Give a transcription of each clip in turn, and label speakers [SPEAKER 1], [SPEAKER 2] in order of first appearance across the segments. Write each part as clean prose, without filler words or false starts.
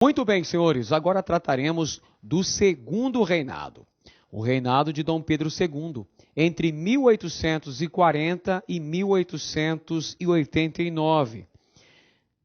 [SPEAKER 1] Muito bem, senhores, agora trataremos do segundo reinado, o reinado de Dom Pedro II, entre 1840 e 1889.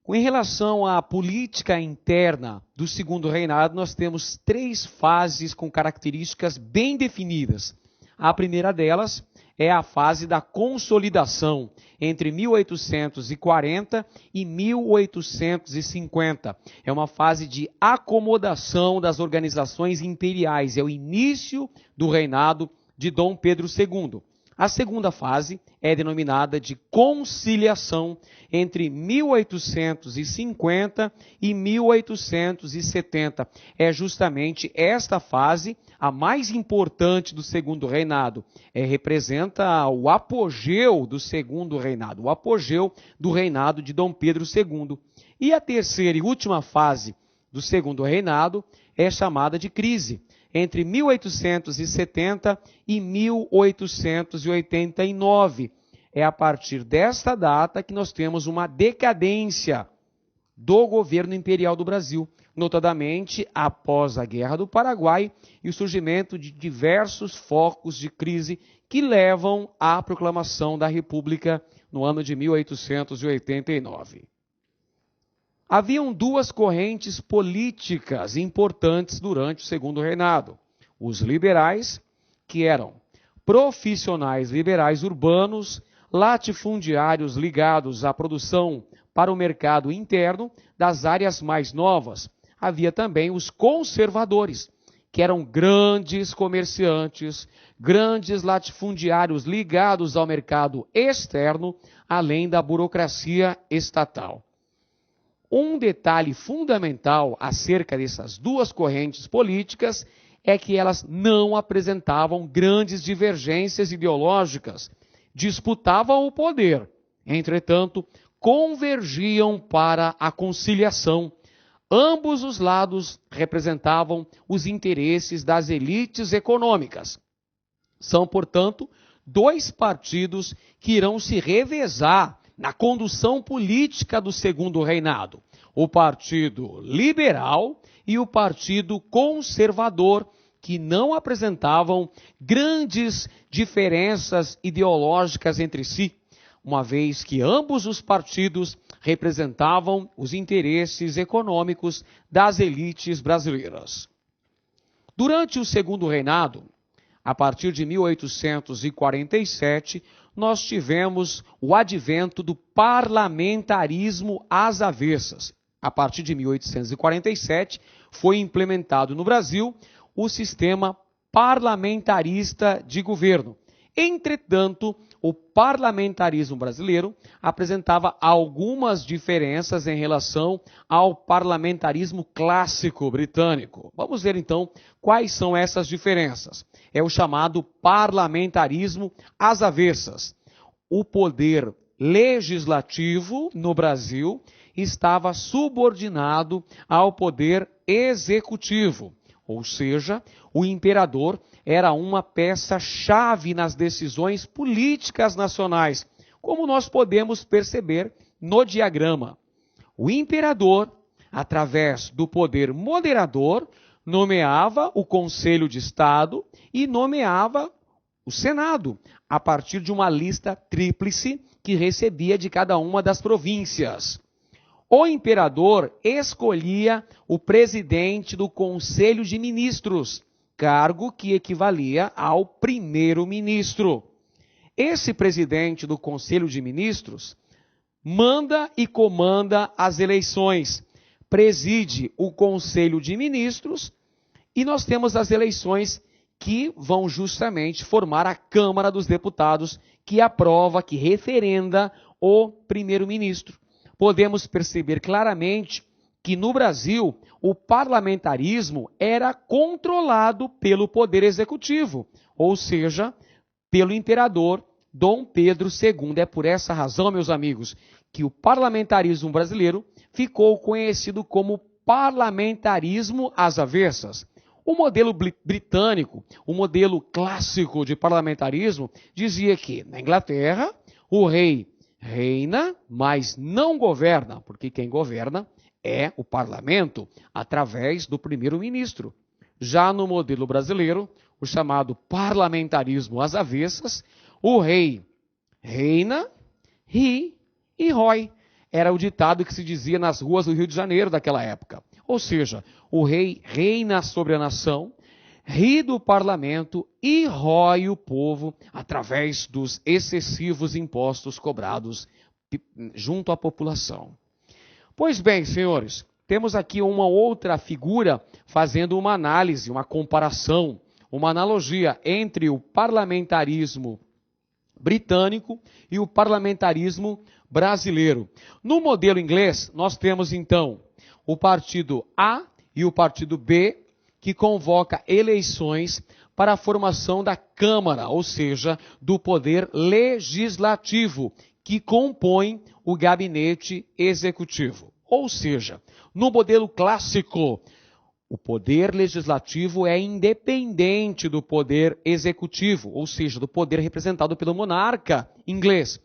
[SPEAKER 1] Em relação à política interna do segundo reinado, nós temos três fases com características bem definidas. A primeira delas é a fase da consolidação, entre 1840 e 1850. É uma fase de acomodação das organizações imperiais, é o início do reinado de Dom Pedro II. A segunda fase é denominada de conciliação entre 1850 e 1870. É justamente esta fase a mais importante do segundo reinado. Representa o apogeu do segundo reinado, o apogeu do reinado de Dom Pedro II. E a terceira e última fase do segundo reinado é chamada de crise, entre 1870 e 1889. É a partir desta data que nós temos uma decadência do governo imperial do Brasil, notadamente após a Guerra do Paraguai e o surgimento de diversos focos de crise que levam à proclamação da República no ano de 1889. Haviam duas correntes políticas importantes durante o segundo reinado. Os liberais, que eram profissionais liberais urbanos, latifundiários ligados à produção para o mercado interno das áreas mais novas. Havia também os conservadores, que eram grandes comerciantes, grandes latifundiários ligados ao mercado externo, além da burocracia estatal. Um detalhe fundamental acerca dessas duas correntes políticas é que elas não apresentavam grandes divergências ideológicas, disputavam o poder, entretanto, convergiam para a conciliação. Ambos os lados representavam os interesses das elites econômicas. São, portanto, dois partidos que irão se revezar na condução política do segundo reinado, o Partido Liberal e o Partido Conservador, que não apresentavam grandes diferenças ideológicas entre si, uma vez que ambos os partidos representavam os interesses econômicos das elites brasileiras. Durante o segundo reinado, a partir de 1847, nós tivemos o advento do parlamentarismo às avessas. A partir de 1847, foi implementado no Brasil o sistema parlamentarista de governo. Entretanto, o parlamentarismo brasileiro apresentava algumas diferenças em relação ao parlamentarismo clássico britânico. Vamos ver então quais são essas diferenças. É o chamado parlamentarismo às avessas. O poder legislativo no Brasil estava subordinado ao poder executivo, ou seja, o imperador era uma peça-chave nas decisões políticas nacionais, como nós podemos perceber no diagrama. O imperador, através do poder moderador, nomeava o Conselho de Estado e nomeava o Senado, a partir de uma lista tríplice que recebia de cada uma das províncias. O imperador escolhia o presidente do Conselho de Ministros, cargo que equivalia ao primeiro-ministro. Esse presidente do Conselho de Ministros manda e comanda as eleições, preside o Conselho de Ministros e nós temos as eleições que vão justamente formar a Câmara dos Deputados, que aprova, que referenda o primeiro-ministro. Podemos perceber claramente que no Brasil o parlamentarismo era controlado pelo poder executivo, ou seja, pelo imperador Dom Pedro II. É por essa razão, meus amigos, que o parlamentarismo brasileiro ficou conhecido como parlamentarismo às avessas. O modelo britânico, o modelo clássico de parlamentarismo, dizia que na Inglaterra o rei reina, mas não governa, porque quem governa É o parlamento através do primeiro-ministro. Já no modelo brasileiro, o chamado parlamentarismo às avessas, o rei reina, ri e rói. Era o ditado que se dizia nas ruas do Rio de Janeiro daquela época. Ou seja, o rei reina sobre a nação, ri do parlamento e rói o povo através dos excessivos impostos cobrados junto à população. Pois bem, senhores, temos aqui uma outra figura fazendo uma análise, uma comparação, uma analogia entre o parlamentarismo britânico e o parlamentarismo brasileiro. No modelo inglês, nós temos então o partido A e o partido B, que convoca eleições para a formação da Câmara, ou seja, do poder legislativo, que compõe o gabinete executivo. Ou seja, no modelo clássico, o poder legislativo é independente do poder executivo, ou seja, do poder representado pelo monarca inglês.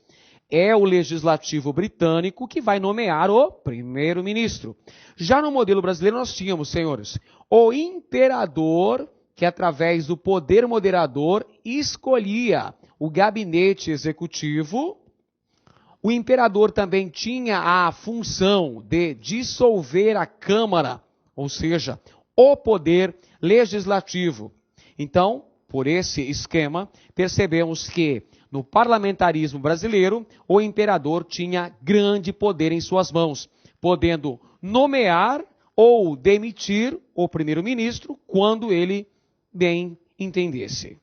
[SPEAKER 1] É o legislativo britânico que vai nomear o primeiro-ministro. Já no modelo brasileiro nós tínhamos, senhores, o imperador, que através do poder moderador escolhia o gabinete executivo. O imperador também tinha a função de dissolver a Câmara, ou seja, o poder legislativo. Então, por esse esquema, percebemos que no parlamentarismo brasileiro, o imperador tinha grande poder em suas mãos, podendo nomear ou demitir o primeiro-ministro quando ele bem entendesse.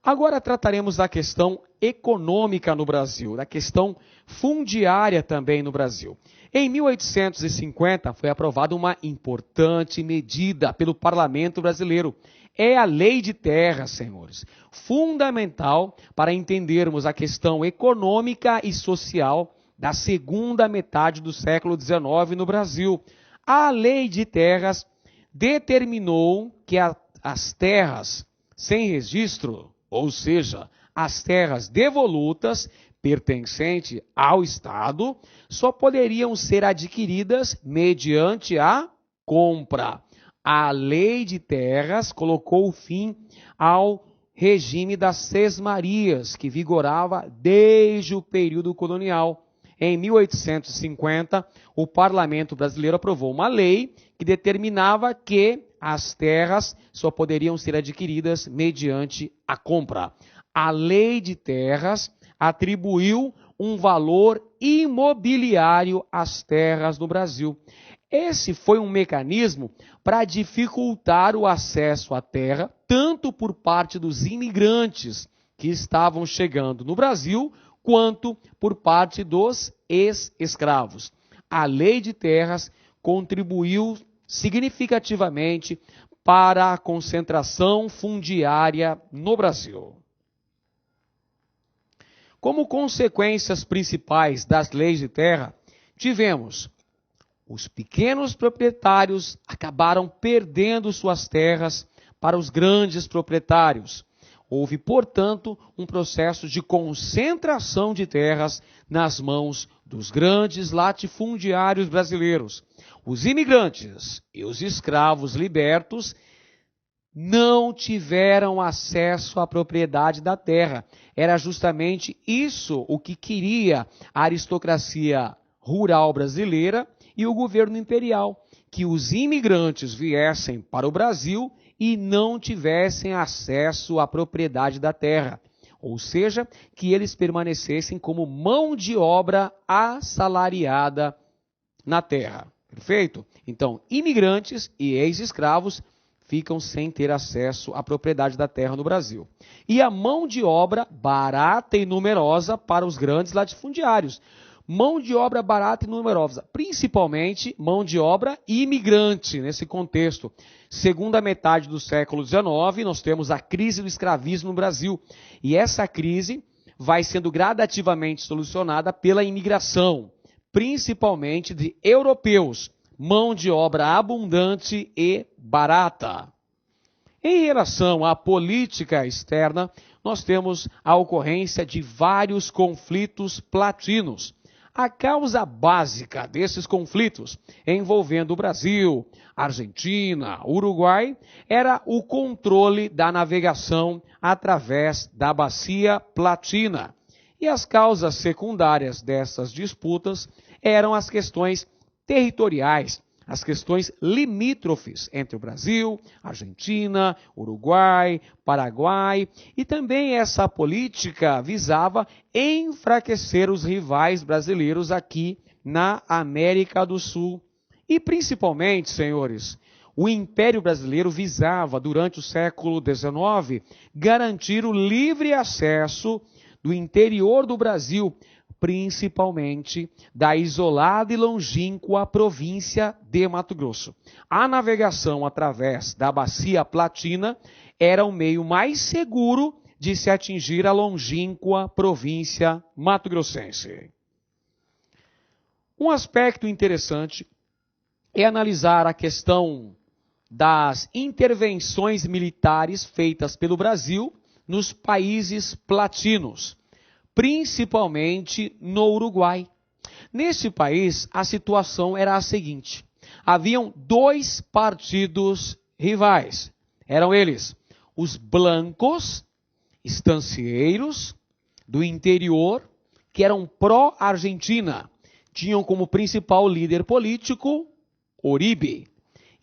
[SPEAKER 1] Agora trataremos da questão econômica no Brasil, da questão fundiária também no Brasil. Em 1850 foi aprovada uma importante medida pelo parlamento brasileiro. É a Lei de Terras, senhores, fundamental para entendermos a questão econômica e social da segunda metade do século XIX no Brasil. A Lei de Terras determinou que as terras sem registro, ou seja, as terras devolutas, pertencentes ao Estado, só poderiam ser adquiridas mediante a compra. A Lei de Terras colocou fim ao regime das sesmarias, que vigorava desde o período colonial. Em 1850, o parlamento brasileiro aprovou uma lei que determinava que as terras só poderiam ser adquiridas mediante a compra. A Lei de Terras atribuiu um valor imobiliário às terras no Brasil. Esse foi um mecanismo para dificultar o acesso à terra, tanto por parte dos imigrantes que estavam chegando no Brasil, quanto por parte dos ex-escravos. A Lei de Terras contribuiu significativamente para a concentração fundiária no Brasil. Como consequências principais das leis de terra, tivemos os pequenos proprietários acabaram perdendo suas terras para os grandes proprietários. Houve, portanto, um processo de concentração de terras nas mãos dos grandes latifundiários brasileiros. Os imigrantes e os escravos libertos não tiveram acesso à propriedade da terra. Era justamente isso o que queria a aristocracia rural brasileira e o governo imperial, que os imigrantes viessem para o Brasil e não tivessem acesso à propriedade da terra, ou seja, que eles permanecessem como mão de obra assalariada na terra. Perfeito? Então, imigrantes e ex-escravos ficam sem ter acesso à propriedade da terra no Brasil. E a mão de obra barata e numerosa para os grandes latifundiários. Mão de obra barata e numerosa, principalmente mão de obra imigrante nesse contexto. Segunda metade do século XIX, nós temos a crise do escravismo no Brasil. E essa crise vai sendo gradativamente solucionada pela imigração, principalmente de europeus, mão de obra abundante e barata. Em relação à política externa, nós temos a ocorrência de vários conflitos platinos. A causa básica desses conflitos envolvendo o Brasil, Argentina, Uruguai, era o controle da navegação através da Bacia Platina. E as causas secundárias dessas disputas eram as questões territoriais, as questões limítrofes entre o Brasil, Argentina, Uruguai, Paraguai, e também essa política visava enfraquecer os rivais brasileiros aqui na América do Sul. E principalmente, senhores, o Império Brasileiro visava, durante o século XIX, garantir o livre acesso do interior do Brasil, principalmente da isolada e longínqua província de Mato Grosso. A navegação através da Bacia Platina era o meio mais seguro de se atingir a longínqua província mato-grossense. Um aspecto interessante é analisar a questão das intervenções militares feitas pelo Brasil nos países platinos, principalmente no Uruguai. Neste país, a situação era a seguinte: haviam dois partidos rivais. Eram eles os blancos, estancieiros do interior, que eram pró-Argentina, tinham como principal líder político Uribe,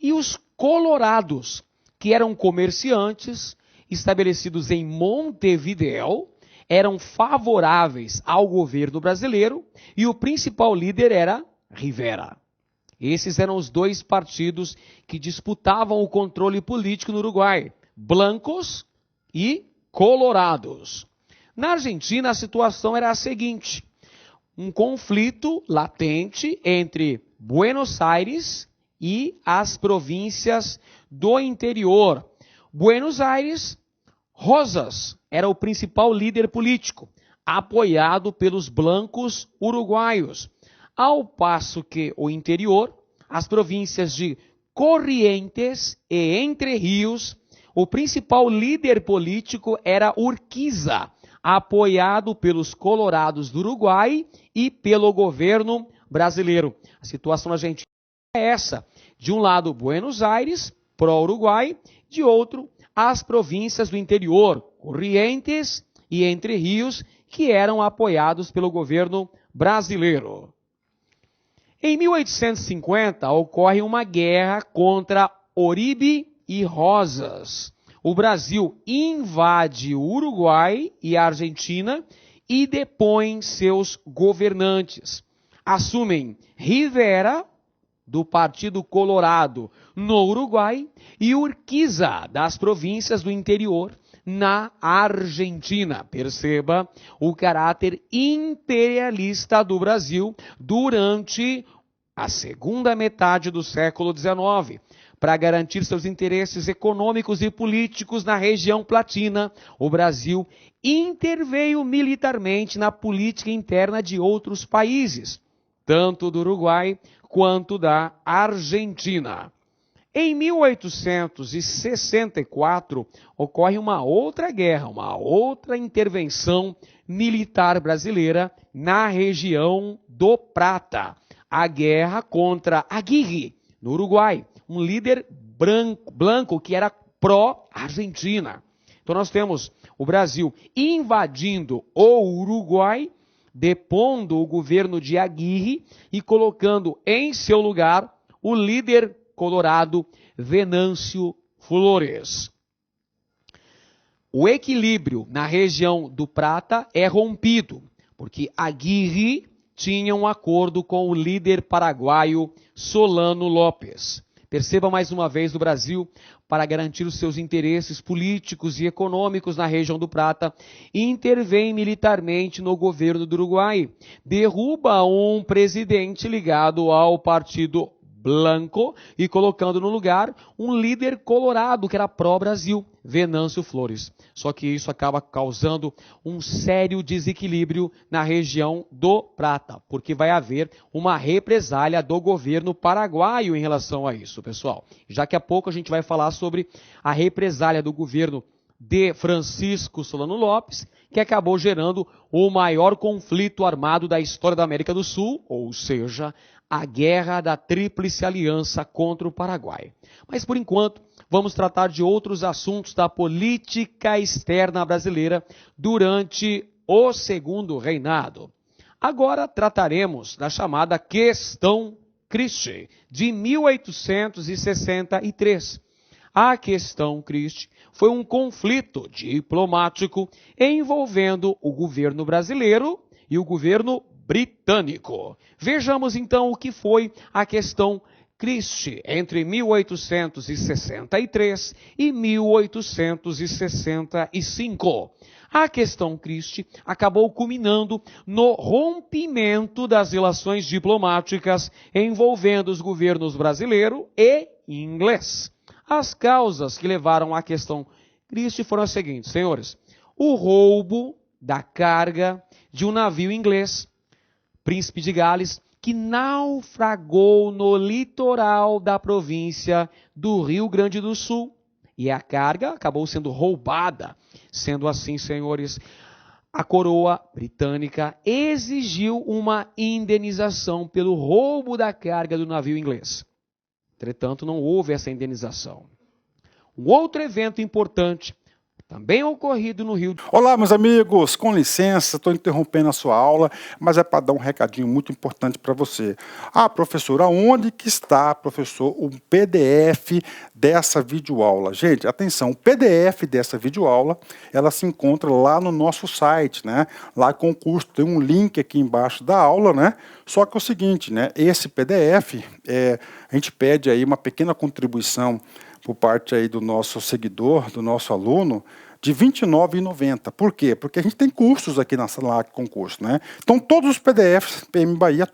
[SPEAKER 1] e os colorados, que eram comerciantes estabelecidos em Montevidéu, eram favoráveis ao governo brasileiro e o principal líder era Rivera. Esses eram os dois partidos que disputavam o controle político no Uruguai, blancos e colorados. Na Argentina, a situação era a seguinte: um conflito latente entre Buenos Aires e as províncias do interior. Buenos Aires, Rosas era o principal líder político, apoiado pelos blancos uruguaios, ao passo que o interior, as províncias de Corrientes e Entre Rios, o principal líder político era Urquiza, apoiado pelos colorados do Uruguai e pelo governo brasileiro. A situação na Argentina é essa: de um lado Buenos Aires, pró-Uruguai, de outro as províncias do interior, Corrientes e Entre Rios, que eram apoiados pelo governo brasileiro. Em 1850, ocorre uma guerra contra Uribe e Rosas. O Brasil invade o Uruguai e a Argentina e depõe seus governantes. Assumem Rivera, do Partido Colorado, no Uruguai, e Urquiza, das províncias do interior, na Argentina. Perceba o caráter imperialista do Brasil durante a segunda metade do século XIX. Para garantir seus interesses econômicos e políticos na região platina, o Brasil interveio militarmente na política interna de outros países, tanto do Uruguai quanto da Argentina. Em 1864, ocorre uma outra guerra, uma outra intervenção militar brasileira na região do Prata. A guerra contra Aguirre, no Uruguai, um líder branco que era pró-Argentina. Então nós temos o Brasil invadindo o Uruguai, depondo o governo de Aguirre e colocando em seu lugar o líder colorado Venâncio Flores. O equilíbrio na região do Prata é rompido, porque Aguirre tinha um acordo com o líder paraguaio Solano Lopes. Perceba mais uma vez o Brasil, para garantir os seus interesses políticos e econômicos na região do Prata, intervém militarmente no governo do Uruguai, derruba um presidente ligado ao Partido Blanco e colocando no lugar um líder colorado que era pró-Brasil, Venâncio Flores. Só que isso acaba causando um sério desequilíbrio na região do Prata, porque vai haver uma represália do governo paraguaio em relação a isso, pessoal. Já que a pouco a gente vai falar sobre a represália do governo de Francisco Solano Lopes, que acabou gerando o maior conflito armado da história da América do Sul, ou seja, a Guerra da Tríplice Aliança contra o Paraguai. Mas, por enquanto, vamos tratar de outros assuntos da política externa brasileira durante o Segundo Reinado. Agora trataremos da chamada Questão Christie, de 1863. A Questão Christie foi um conflito diplomático envolvendo o governo brasileiro e o governo britânico. Vejamos então o que foi a Questão Christie entre 1863 e 1865. A Questão Christie acabou culminando no rompimento das relações diplomáticas envolvendo os governos brasileiro e inglês. As causas que levaram à Questão Christie foram as seguintes, senhores. O roubo da carga de um navio inglês, Príncipe de Gales, que naufragou no litoral da província do Rio Grande do Sul. E a carga acabou sendo roubada. Sendo assim, senhores, a coroa britânica exigiu uma indenização pelo roubo da carga do navio inglês. Entretanto, não houve essa indenização. Um outro evento importante, também ocorrido no Rio de Janeiro.
[SPEAKER 2] Olá, meus amigos, com licença, estou interrompendo a sua aula, mas é para dar um recadinho muito importante para você. Ah, professor, aonde que está, professor, o PDF dessa videoaula? Gente, atenção, o PDF dessa videoaula, ela se encontra lá no nosso site, né? Lá com o curso, tem um link aqui embaixo da aula, né? Só que é o seguinte, né? Esse PDF, a gente pede aí uma pequena contribuição por parte aí do nosso seguidor, do nosso aluno, de R$ 29,90. Por quê? Porque a gente tem cursos aqui na sala com curso, né? Então, todos os PDFs, PM Bahia,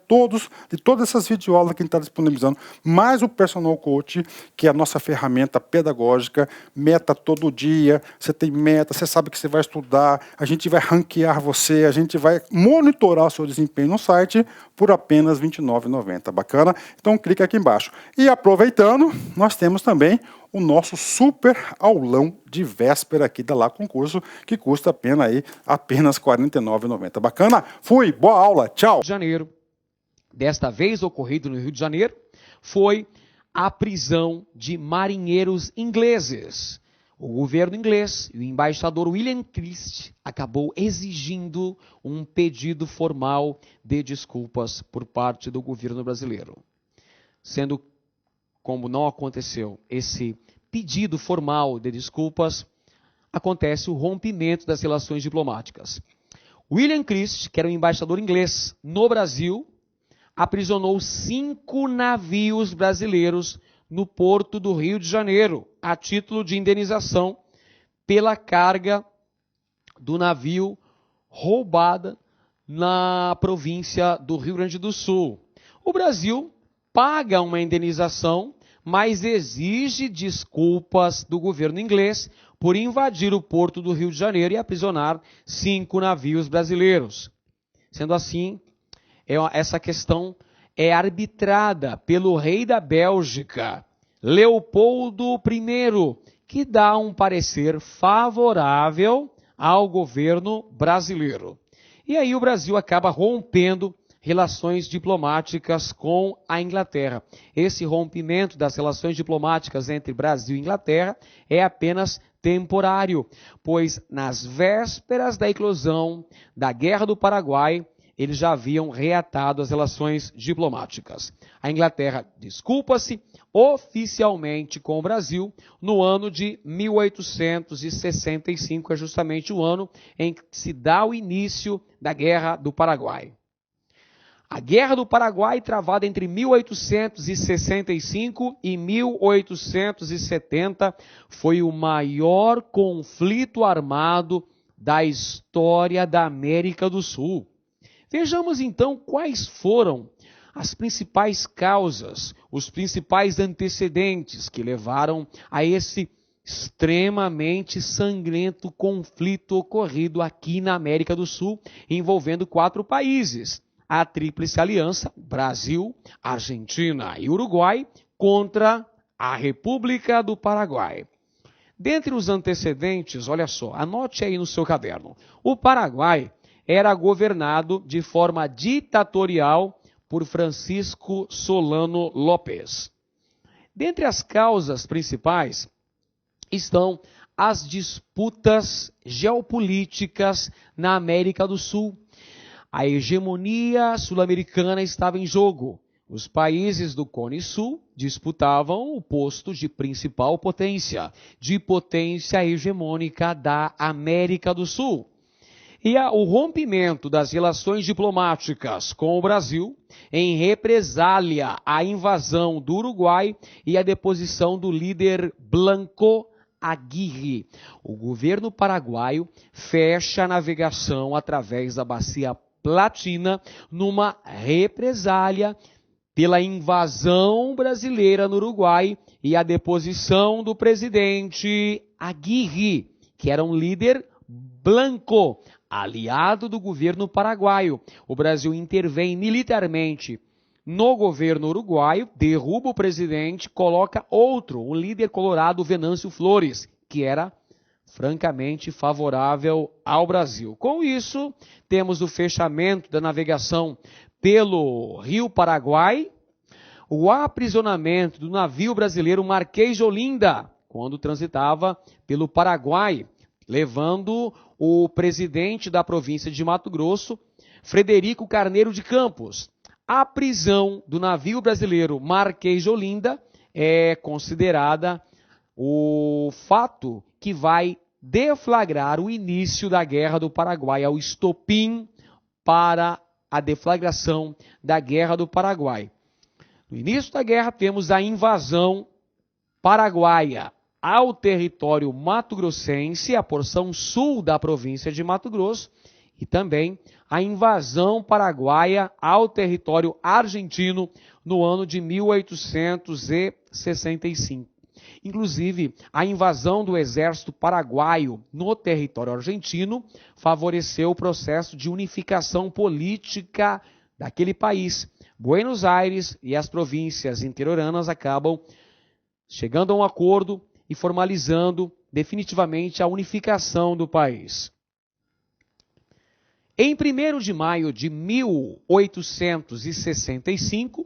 [SPEAKER 2] de todas essas videoaulas que a gente está disponibilizando, mais o Personal Coach, que é a nossa ferramenta pedagógica, meta todo dia, você tem meta, você sabe que você vai estudar, a gente vai ranquear você, a gente vai monitorar o seu desempenho no site por apenas R$ 29,90. Bacana? Então, clica aqui embaixo. E aproveitando, nós temos também o nosso super aulão de véspera aqui da Lá Concurso, que custa apenas R$ 49,90. Bacana? Fui, boa aula, tchau!
[SPEAKER 1] Rio de Janeiro, desta vez ocorrido no Rio de Janeiro, foi a prisão de marinheiros ingleses. O governo inglês e o embaixador William Christie acabou exigindo um pedido formal de desculpas por parte do governo brasileiro. Sendo como não aconteceu esse pedido formal de desculpas, acontece o rompimento das relações diplomáticas. William Christie, que era o embaixador inglês no Brasil, aprisionou 5 navios brasileiros no porto do Rio de Janeiro, a título de indenização pela carga do navio roubada na província do Rio Grande do Sul. O Brasil paga uma indenização, mas exige desculpas do governo inglês por invadir o porto do Rio de Janeiro e aprisionar 5 navios brasileiros. Sendo assim, essa questão é arbitrada pelo rei da Bélgica, Leopoldo I, que dá um parecer favorável ao governo brasileiro. E aí o Brasil acaba rompendo relações diplomáticas com a Inglaterra. Esse rompimento das relações diplomáticas entre Brasil e Inglaterra é apenas temporário, pois nas vésperas da eclosão da Guerra do Paraguai, eles já haviam reatado as relações diplomáticas. A Inglaterra desculpa-se oficialmente com o Brasil no ano de 1865, é justamente o ano em que se dá o início da Guerra do Paraguai. A Guerra do Paraguai, travada entre 1865 e 1870, foi o maior conflito armado da história da América do Sul. Vejamos então quais foram as principais causas, os principais antecedentes que levaram a esse extremamente sangrento conflito ocorrido aqui na América do Sul, envolvendo 4 países. A Tríplice Aliança, Brasil, Argentina e Uruguai, contra a República do Paraguai. Dentre os antecedentes, olha só, anote aí no seu caderno. O Paraguai era governado de forma ditatorial por Francisco Solano Lopes. Dentre as causas principais estão as disputas geopolíticas na América do Sul. A hegemonia sul-americana estava em jogo. Os países do Cone Sul disputavam o posto de principal potência, de potência hegemônica da América do Sul. E o rompimento das relações diplomáticas com o Brasil, em represália à invasão do Uruguai e à deposição do líder Blanco Aguirre. O governo paraguaio fecha a navegação através da Bacia Platina numa represália pela invasão brasileira no Uruguai e a deposição do presidente Aguirre, que era um líder Blanco, aliado do governo paraguaio. O Brasil intervém militarmente no governo uruguaio, derruba o presidente, coloca outro, um líder colorado, Venâncio Flores, que era francamente favorável ao Brasil. Com isso, temos o fechamento da navegação pelo Rio Paraguai, o aprisionamento do navio brasileiro Marquês de Olinda, quando transitava pelo Paraguai, levando o presidente da província de Mato Grosso, Frederico Carneiro de Campos. A prisão do navio brasileiro Marquês de Olinda é considerada o fato que vai deflagrar o início da Guerra do Paraguai, o estopim para a deflagração da Guerra do Paraguai. No início da guerra temos a invasão paraguaia ao território mato-grossense, a porção sul da província de Mato Grosso, e também a invasão paraguaia ao território argentino no ano de 1865. Inclusive, a invasão do exército paraguaio no território argentino favoreceu o processo de unificação política daquele país. Buenos Aires e as províncias interioranas acabam chegando a um acordo e formalizando definitivamente a unificação do país. Em 1º de maio de 1865,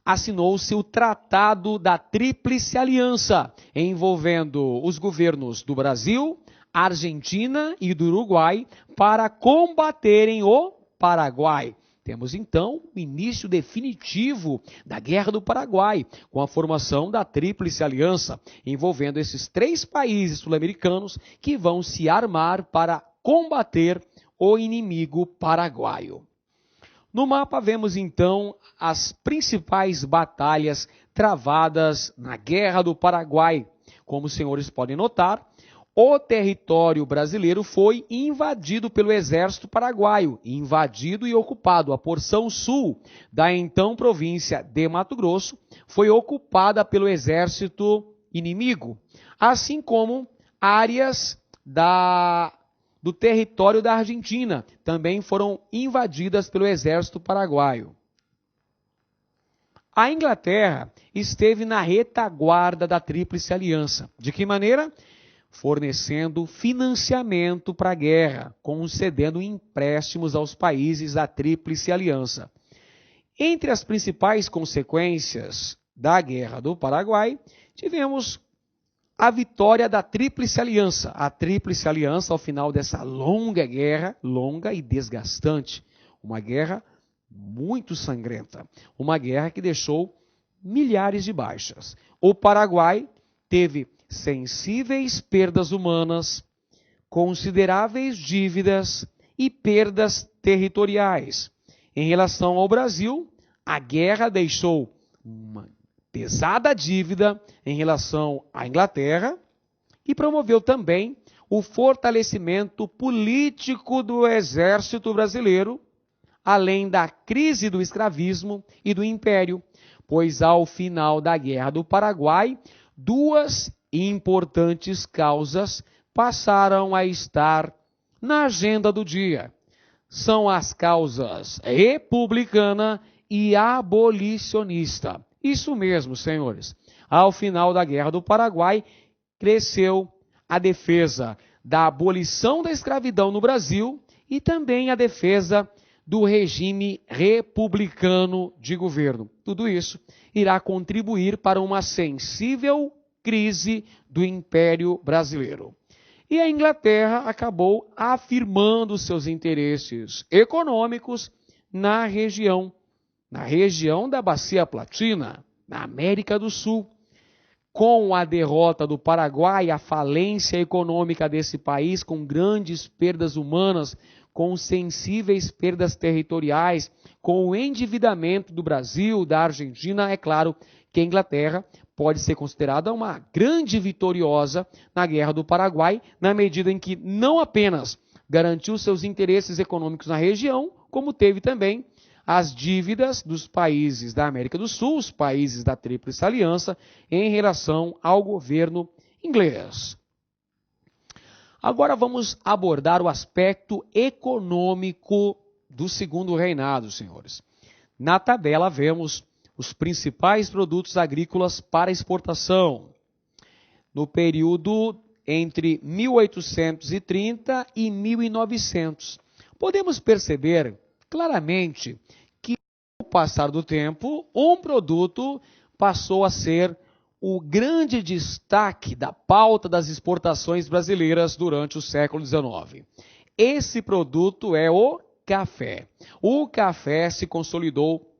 [SPEAKER 1] assinou-se o Tratado da Tríplice Aliança, envolvendo os governos do Brasil, Argentina e do Uruguai para combaterem o Paraguai. Temos então o início definitivo da Guerra do Paraguai, com a formação da Tríplice Aliança, envolvendo esses 3 países sul-americanos que vão se armar para combater o inimigo paraguaio. No mapa vemos então as principais batalhas travadas na Guerra do Paraguai. Como os senhores podem notar, o território brasileiro foi invadido pelo exército paraguaio, invadido e ocupado. A porção sul da então província de Mato Grosso foi ocupada pelo exército inimigo, assim como áreas do território da Argentina também foram invadidas pelo exército paraguaio. A Inglaterra esteve na retaguarda da Tríplice Aliança. De que maneira? Fornecendo financiamento para a guerra, concedendo empréstimos aos países da Tríplice Aliança. Entre as principais consequências da Guerra do Paraguai, tivemos a vitória da Tríplice Aliança. A Tríplice Aliança, ao final dessa longa guerra, longa e desgastante, uma guerra muito sangrenta, uma guerra que deixou milhares de baixas. O Paraguai teve sensíveis perdas humanas, consideráveis dívidas e perdas territoriais. Em relação ao Brasil, a guerra deixou uma pesada dívida em relação à Inglaterra e promoveu também o fortalecimento político do exército brasileiro, além da crise do escravismo e do império, pois ao final da Guerra do Paraguai, 2 importantes causas passaram a estar na agenda do dia. São as causas republicana e abolicionista. Isso mesmo, senhores. Ao final da Guerra do Paraguai, cresceu a defesa da abolição da escravidão no Brasil e também a defesa do regime republicano de governo. Tudo isso irá contribuir para uma sensível crise do Império Brasileiro. E a Inglaterra acabou afirmando seus interesses econômicos na região da Bacia Platina, na América do Sul. Com a derrota do Paraguai, a falência econômica desse país, com grandes perdas humanas, com sensíveis perdas territoriais, com o endividamento do Brasil, da Argentina, é claro que a Inglaterra pode ser considerada uma grande vitoriosa na Guerra do Paraguai, na medida em que não apenas garantiu seus interesses econômicos na região, como teve também as dívidas dos países da América do Sul, os países da Tríplice Aliança, em relação ao governo inglês. Agora vamos abordar o aspecto econômico do Segundo Reinado, senhores. Na tabela vemos os principais produtos agrícolas para exportação no período entre 1830 e 1900. Podemos perceber claramente que, com o passar do tempo, um produto passou a ser o grande destaque da pauta das exportações brasileiras durante o século XIX. Esse produto é o café. O café se consolidou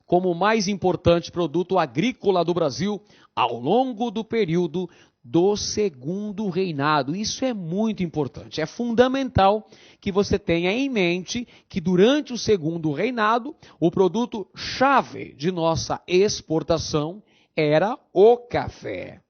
[SPEAKER 1] como o mais importante produto agrícola do Brasil ao longo do período do Segundo Reinado. Isso é muito importante, é fundamental que você tenha em mente que durante o Segundo Reinado, o produto-chave de nossa exportação era o café.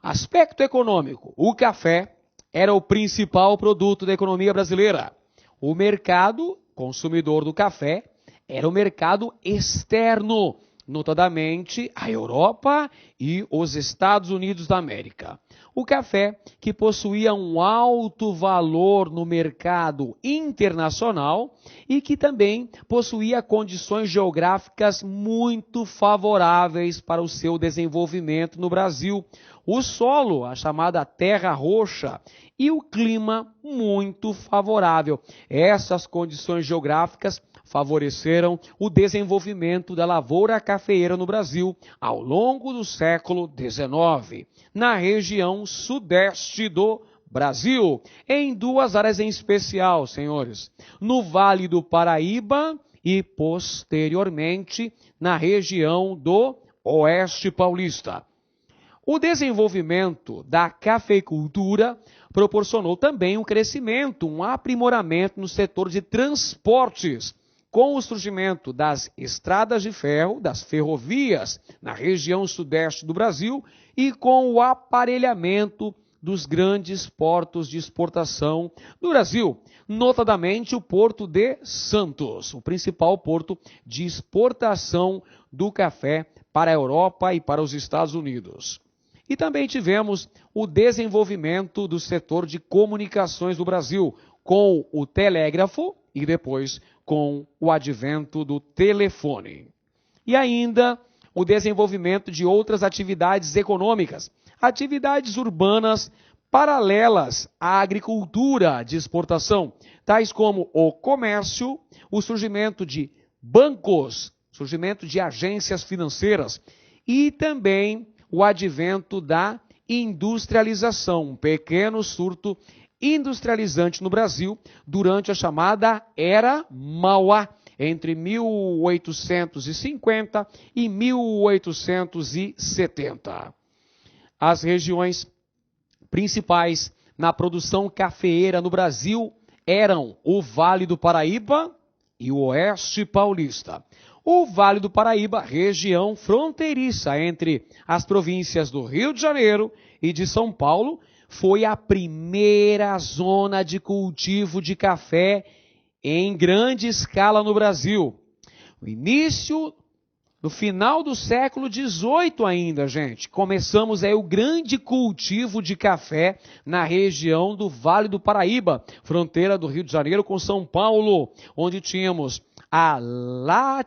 [SPEAKER 1] Aspecto econômico, o café era o principal produto da economia brasileira. O mercado consumidor do café era o mercado externo, notadamente a Europa e os Estados Unidos da América. O café, que possuía um alto valor no mercado internacional e que também possuía condições geográficas muito favoráveis para o seu desenvolvimento no Brasil. O solo, a chamada terra roxa, e o clima muito favorável. Essas condições geográficas favoreceram o desenvolvimento da lavoura cafeeira no Brasil ao longo do século XIX, na região sudeste do Brasil, em duas áreas em especial, senhores, no Vale do Paraíba e, posteriormente, na região do Oeste Paulista. O desenvolvimento da cafeicultura proporcionou também um crescimento, um aprimoramento no setor de transportes, com o surgimento das estradas de ferro, das ferrovias na região sudeste do Brasil e com o aparelhamento dos grandes portos de exportação do Brasil, notadamente o Porto de Santos, o principal porto de exportação do café para a Europa e para os Estados Unidos. E também tivemos o desenvolvimento do setor de comunicações do Brasil, com o telégrafo e depois com o advento do telefone. E ainda o desenvolvimento de outras atividades econômicas, atividades urbanas paralelas à agricultura de exportação, tais como o comércio, o surgimento de bancos, surgimento de agências financeiras e também o advento da industrialização, um pequeno surto industrializante no Brasil durante a chamada Era Mauá, entre 1850 e 1870. As regiões principais na produção cafeeira no Brasil eram o Vale do Paraíba e o Oeste Paulista. O Vale do Paraíba, região fronteiriça entre as províncias do Rio de Janeiro e de São Paulo, foi a primeira zona de cultivo de café em grande escala no Brasil. No final do século XVIII ainda, gente, começamos aí o grande cultivo de café na região do Vale do Paraíba, fronteira do Rio de Janeiro com São Paulo, onde tínhamos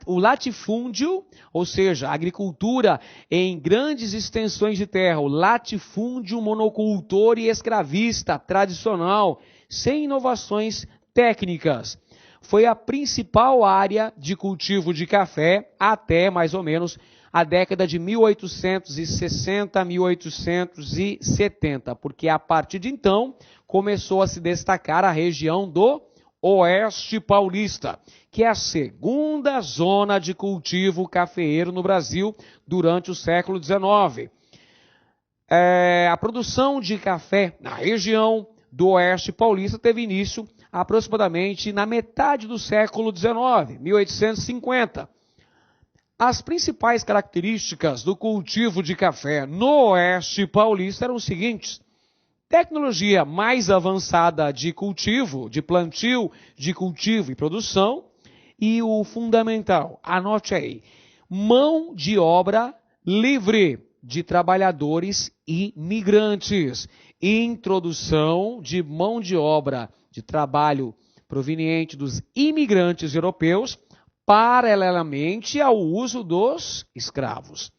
[SPEAKER 1] o latifúndio, ou seja, a agricultura em grandes extensões de terra, o latifúndio monocultor e escravista tradicional, sem inovações técnicas. Foi a principal área de cultivo de café até mais ou menos a década de 1860, 1870, porque a partir de então começou a se destacar a região do Oeste Paulista, que é a segunda zona de cultivo cafeeiro no Brasil durante o século XIX. A produção de café na região do Oeste Paulista teve início aproximadamente na metade do século XIX, 1850. As principais características do cultivo de café no Oeste Paulista eram os seguintes: tecnologia mais avançada de cultivo, de plantio, de cultivo e produção, e o fundamental, anote aí, mão de obra livre de trabalhadores imigrantes, introdução de mão de obra de trabalho proveniente dos imigrantes europeus, paralelamente ao uso dos escravos.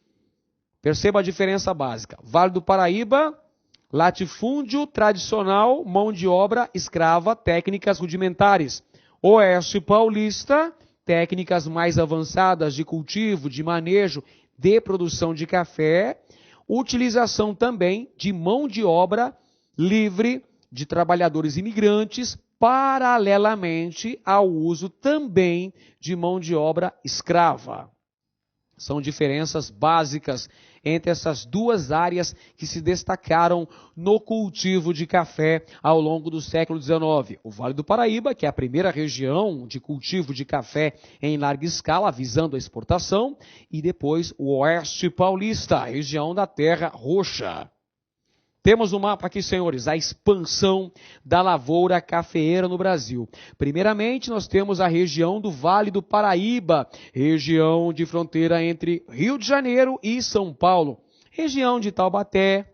[SPEAKER 1] Perceba a diferença básica. Vale do Paraíba, latifúndio tradicional, mão de obra escrava, técnicas rudimentares. Oeste Paulista, técnicas mais avançadas de cultivo, de manejo, de produção de café, utilização também de mão de obra livre de trabalhadores imigrantes, paralelamente ao uso também de mão de obra escrava. São diferenças básicas entre essas duas áreas que se destacaram no cultivo de café ao longo do século XIX. O Vale do Paraíba, que é a primeira região de cultivo de café em larga escala, visando a exportação, e depois o Oeste Paulista, a região da Terra Roxa. Temos no mapa aqui, senhores, a expansão da lavoura cafeeira no Brasil. Primeiramente, nós temos a região do Vale do Paraíba, região de fronteira entre Rio de Janeiro e São Paulo. Região de Taubaté,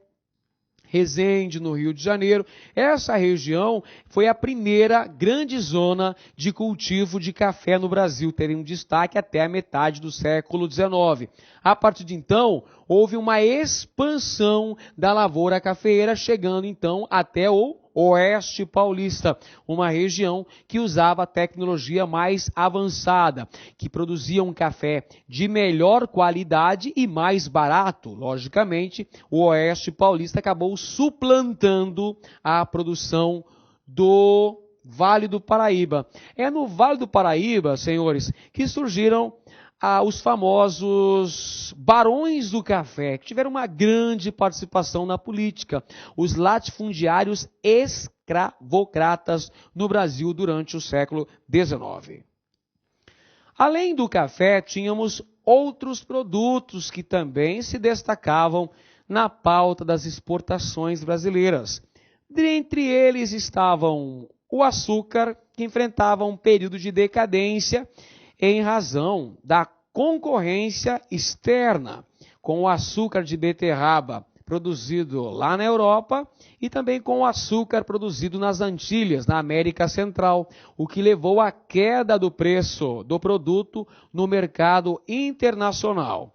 [SPEAKER 1] Resende, no Rio de Janeiro. Essa região foi a primeira grande zona de cultivo de café no Brasil, teve um destaque até a metade do século XIX. A partir de então, houve uma expansão da lavoura cafeeira, chegando então até o Oeste Paulista, uma região que usava a tecnologia mais avançada, que produzia um café de melhor qualidade e mais barato. Logicamente, o Oeste Paulista acabou suplantando a produção do Vale do Paraíba. É no Vale do Paraíba, senhores, que surgiram os famosos barões do café, que tiveram uma grande participação na política, os latifundiários escravocratas no Brasil durante o século XIX. Além do café, tínhamos outros produtos que também se destacavam na pauta das exportações brasileiras. Dentre eles estavam o açúcar, que enfrentava um período de decadência em razão da concorrência externa, com o açúcar de beterraba produzido lá na Europa e também com o açúcar produzido nas Antilhas, na América Central, o que levou à queda do preço do produto no mercado internacional.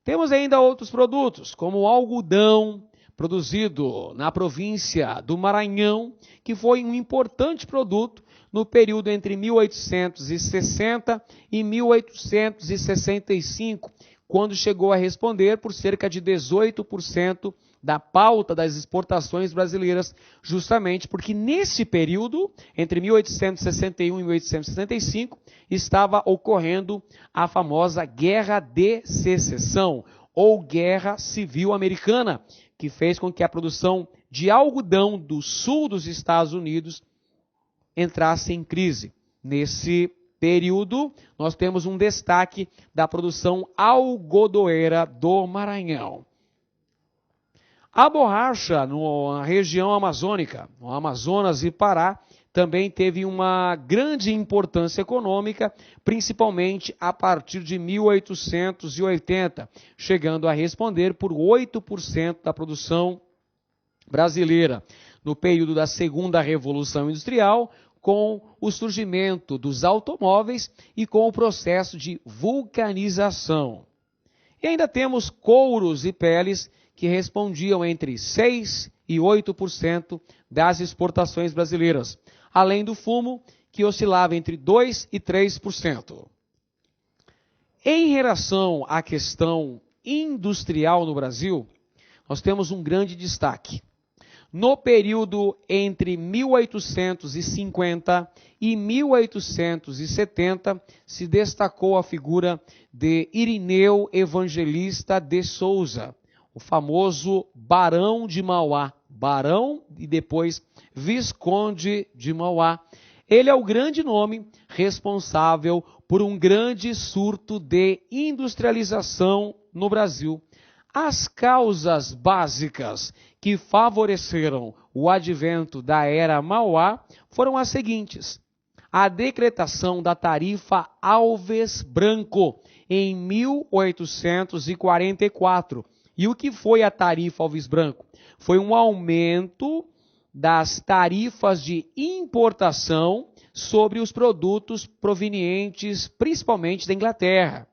[SPEAKER 1] Temos ainda outros produtos, como o algodão, produzido na província do Maranhão, que foi um importante produto no período entre 1860 e 1865, quando chegou a responder por cerca de 18% da pauta das exportações brasileiras, justamente porque nesse período, entre 1861 e 1865, estava ocorrendo a famosa Guerra de Secessão, ou Guerra Civil Americana, que fez com que a produção de algodão do sul dos Estados Unidos entrasse em crise. Nesse período, nós temos um destaque da produção algodoeira do Maranhão. A borracha na região amazônica, no Amazonas e Pará, também teve uma grande importância econômica, principalmente a partir de 1880, chegando a responder por 8% da produção brasileira. No período da Segunda Revolução Industrial, com o surgimento dos automóveis e com o processo de vulcanização. E ainda temos couros e peles que respondiam entre 6% e 8% das exportações brasileiras, além do fumo, que oscilava entre 2% e 3%. Em relação à questão industrial no Brasil, nós temos um grande destaque. No período entre 1850 e 1870, se destacou a figura de Irineu Evangelista de Souza, o famoso Barão de Mauá, Barão e depois Visconde de Mauá. Ele é o grande nome responsável por um grande surto de industrialização no Brasil. As causas básicas que favoreceram o advento da Era Mauá foram as seguintes: a decretação da tarifa Alves Branco em 1844. E o que foi a tarifa Alves Branco? Foi um aumento das tarifas de importação sobre os produtos provenientes principalmente da Inglaterra,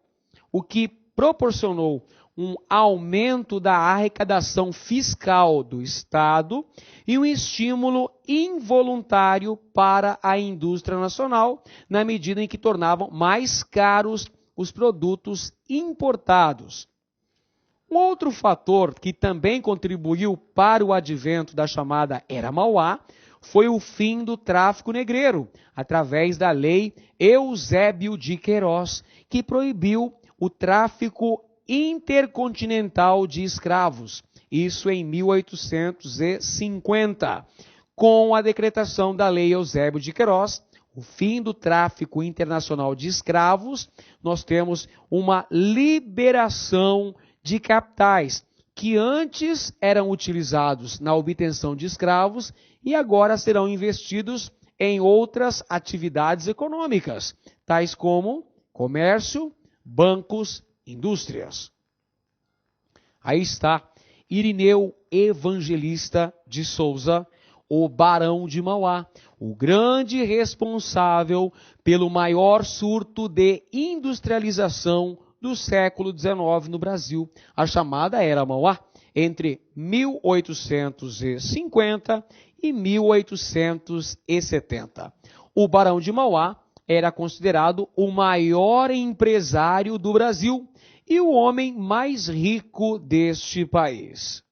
[SPEAKER 1] o que proporcionou um aumento da arrecadação fiscal do Estado e um estímulo involuntário para a indústria nacional, na medida em que tornavam mais caros os produtos importados. Um outro fator que também contribuiu para o advento da chamada Era Mauá foi o fim do tráfico negreiro, através da Lei Eusébio de Queiroz, que proibiu o tráfico intercontinental de escravos, isso em 1850. Com a decretação da Lei Eusébio de Queiroz, o fim do tráfico internacional de escravos, nós temos uma liberação de capitais, que antes eram utilizados na obtenção de escravos e agora serão investidos em outras atividades econômicas, tais como comércio, bancos, indústrias. Aí está Irineu Evangelista de Souza, o Barão de Mauá, o grande responsável pelo maior surto de industrialização do século XIX no Brasil, a chamada Era Mauá, entre 1850 e 1870. O Barão de Mauá era considerado o maior empresário do Brasil e o homem mais rico deste país.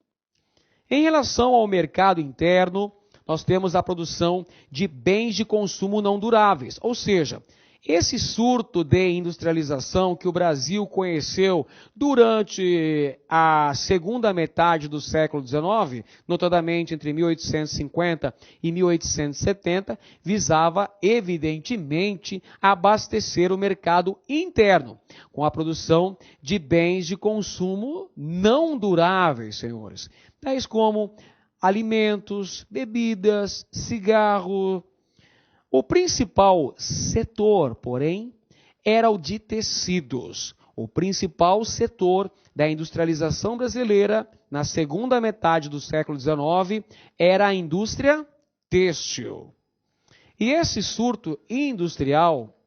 [SPEAKER 1] Em relação ao mercado interno, nós temos a produção de bens de consumo não duráveis, ou seja, esse surto de industrialização que o Brasil conheceu durante a segunda metade do século XIX, notadamente entre 1850 e 1870, visava, evidentemente, abastecer o mercado interno, com a produção de bens de consumo não duráveis, senhores, tais como alimentos, bebidas, cigarro. O principal setor, porém, era o de tecidos. O principal setor da industrialização brasileira na segunda metade do século XIX era a indústria têxtil. E esse surto industrial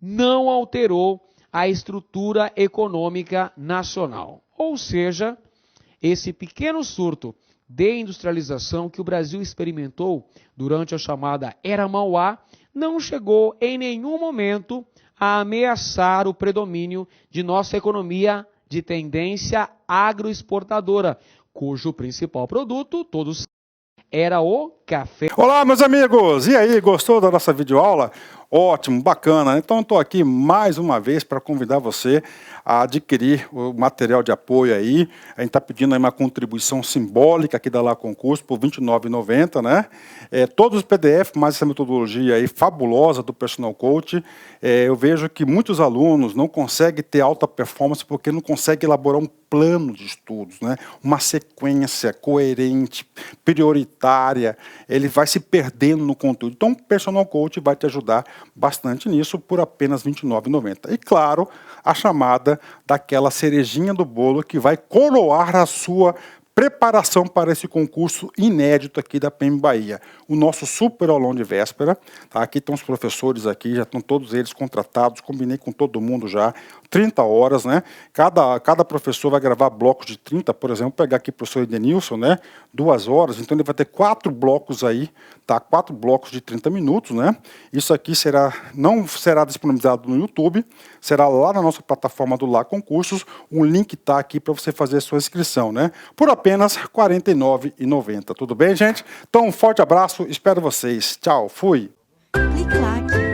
[SPEAKER 1] não alterou a estrutura econômica nacional. Ou seja, esse pequeno surto de industrialização que o Brasil experimentou durante a chamada Era Mauá não chegou em nenhum momento a ameaçar o predomínio de nossa economia de tendência agroexportadora, cujo principal produto, todos era o café.
[SPEAKER 2] Olá, meus amigos! E aí, gostou da nossa videoaula? Ótimo, bacana. Então, estou aqui mais uma vez para convidar você a adquirir o material de apoio aí. A gente está pedindo aí uma contribuição simbólica aqui da Lá Concurso por R$ 29,90, né? Todos os PDF, mais essa metodologia aí fabulosa do Personal Coach. Eu vejo que muitos alunos não conseguem ter alta performance porque não conseguem elaborar um plano de estudos, né? Uma sequência coerente, prioritária. Ele vai se perdendo no conteúdo. Então, o Personal Coach vai te ajudar bastante nisso por apenas R$ 29,90. E claro, a chamada daquela cerejinha do bolo que vai coroar a sua preparação para esse concurso inédito aqui da PM Bahia. O nosso super aulão de véspera, tá? Aqui estão os professores aqui, já estão todos eles contratados, combinei com todo mundo já, 30 horas, né? Cada professor vai gravar blocos de 30, por exemplo, pegar aqui o professor Edenilson, né? 2 horas, então ele vai ter 4 blocos aí, tá? 4 blocos de 30 minutos, né? Isso aqui não será disponibilizado no YouTube, será lá na nossa plataforma do Lá Concursos, o link está aqui para você fazer a sua inscrição, né? Por apenas R$ 49,90. Tudo bem, gente? Então, um forte abraço, espero vocês. Tchau, fui!
[SPEAKER 3] Clique lá.